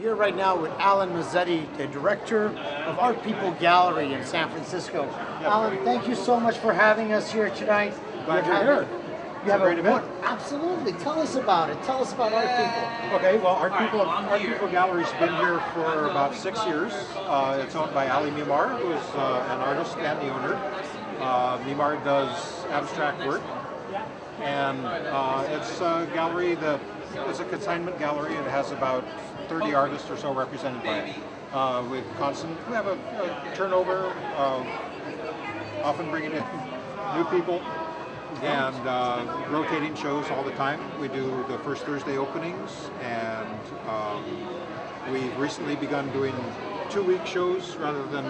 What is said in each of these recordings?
Here right now with Alan Mazzetti, the director of Art People Gallery in San Francisco. Alan, thank you so much for having us here tonight. Glad you're here. You have a great event. Absolutely. Tell us about it. Tell us about Art People. Okay, well, Art People Gallery's been here for about 6 years. It's owned by Ali Mimar, who's an artist and the owner. Mimar does abstract work, and it's a gallery that is a consignment gallery. It has about 30 artists or so represented by it. We have a turnover, often bringing in new people, and rotating shows all the time. We do the first Thursday openings, and we've recently begun doing 2-week shows rather than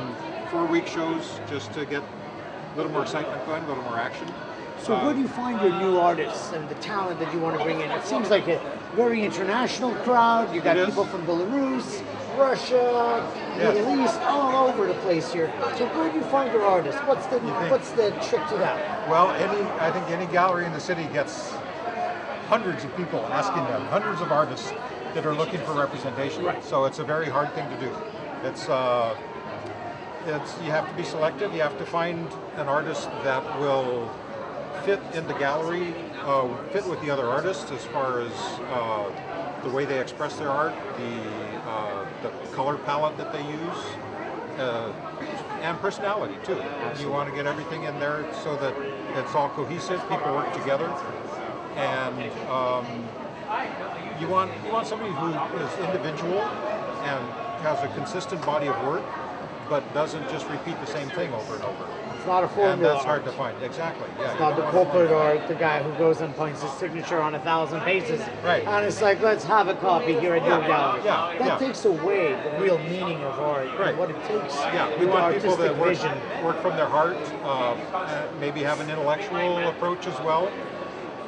4-week shows, just to get a little more excitement going, a little more action. So where do you find your new artists and the talent that you want to bring in? It seems like a very international crowd. You got people from Belarus, Russia, Middle East, all over the place here. So where do you find your artists? What's the trick to that? Well, I think any gallery in the city gets hundreds of people asking them, hundreds of artists that are looking for representation. Right. So it's a very hard thing to do. You have to be selective. You have to find an artist that will fit in the gallery, fit with the other artists as far as the way they express their art, the color palette that they use, and personality too. You want to get everything in there so that it's all cohesive, people work together, and you want somebody who is individual and has a consistent body of work, but doesn't just repeat the same thing over and over. It's not a formula. And that's hard to find. Exactly. Yeah. It's not the corporate art, the guy who goes and points his signature on 1,000 pages. Right. And it's like, let's have a copy here at your gallery. Yeah. That takes away the real meaning of art and what it takes. Yeah. We want people that vision. work from their heart, maybe have an intellectual approach as well.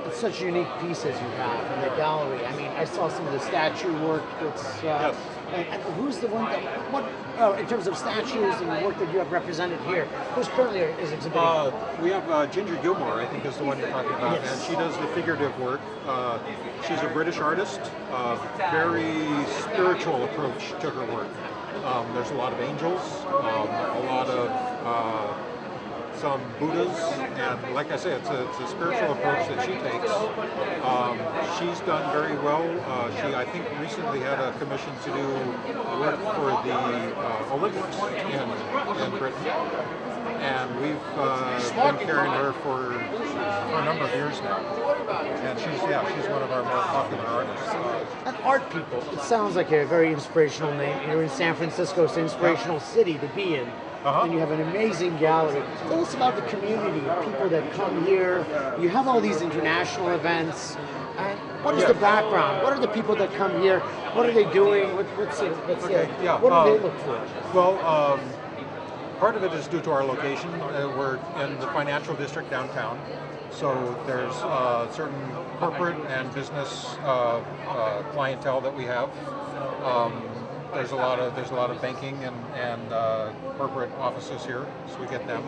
It's such unique pieces you have in the gallery. I mean, I saw some of the statue work. It's and who's the one that in terms of statues and the work that you have represented here? Who's currently is exhibiting? We have Ginger Gilmore, I think, is the one you're talking about, and she does the figurative work. She's a British artist. Very spiritual approach to her work. There's a lot of angels, a lot of some Buddhas, and like I say, it's a spiritual approach that she takes. She's done very well. She, I think, recently had a commission to do work for the Olympics in Britain, and we've been carrying her for a number of years now. And she's one of our more popular artists. And Art People, it sounds like a very inspirational name. You're in San Francisco, it's an inspirational city to be in. And you have an amazing gallery. Tell us about the community, people that come here. You have all these international events. And what is the background? What are the people that come here? What are they doing? What do they look for? Well, part of it is due to our location. We're in the financial district downtown. So there's certain corporate and business clientele that we have. There's a lot of banking and corporate offices here, so we get them.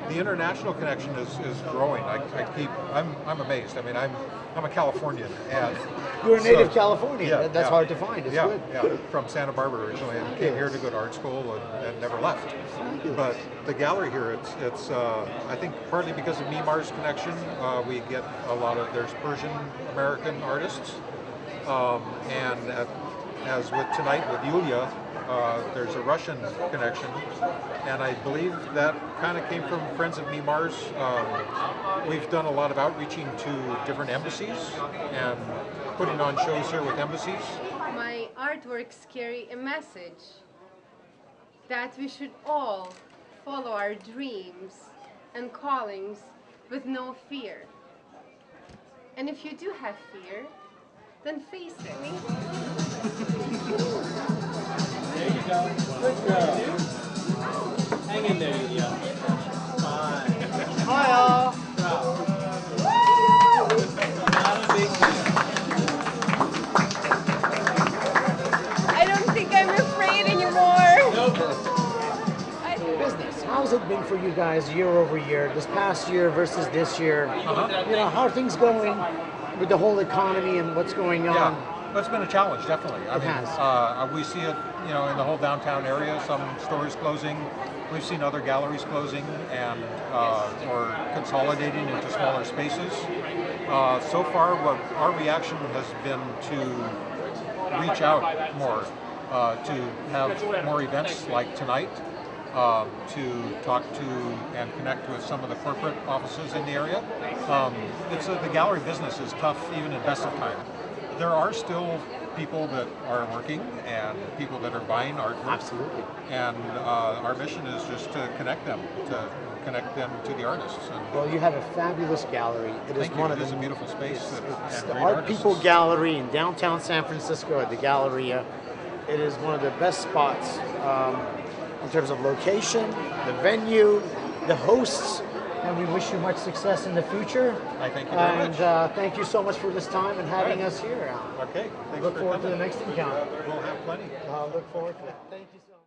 The international connection is growing. I'm amazed. I mean, I'm a Californian, and you're a native Californian. That's hard to find. It's good. Yeah, from Santa Barbara originally, and came here to go to art school and never left. But the gallery here, it's I think partly because of Mimar's connection, we get a lot of there's Persian American artists, and as with tonight with Yulia, there's a Russian connection, and I believe that kind of came from friends of Mimar's. We've done a lot of outreaching to different embassies and putting on shows here with embassies. My artworks carry a message that we should all follow our dreams and callings with no fear. And if you do have fear, then face it. There you go. Good girl. Hang in there, Yulia. Fine. Hi, all. Not a big deal. I don't think I'm afraid anymore. Nope. Business. How's it been for you guys year over year? This past year versus this year? You know, how are things going with the whole economy and what's going on? Well, it's been a challenge, definitely. It has. We see it, in the whole downtown area. Some stores closing. We've seen other galleries closing and or consolidating into smaller spaces. So far, what our reaction has been to reach out more, to have more events like tonight, to talk to and connect with some of the corporate offices in the area. The gallery business is tough even in best of time. There are still people that are working and people that are buying artwork. Absolutely. And our mission is just to connect them to the artists. And well, you have a fabulous gallery. It is one of a beautiful space. It's and the great Art artists. People Gallery in downtown San Francisco at the Galleria. It is one of the best spots in terms of location, the venue, the hosts, and we wish you much success in the future. I thank you very much. And thank you so much for this time and having us here, Alan. Okay. Thanks Look for forward to coming. the next encounter. We'll have plenty. Look forward to it. Thank you so much.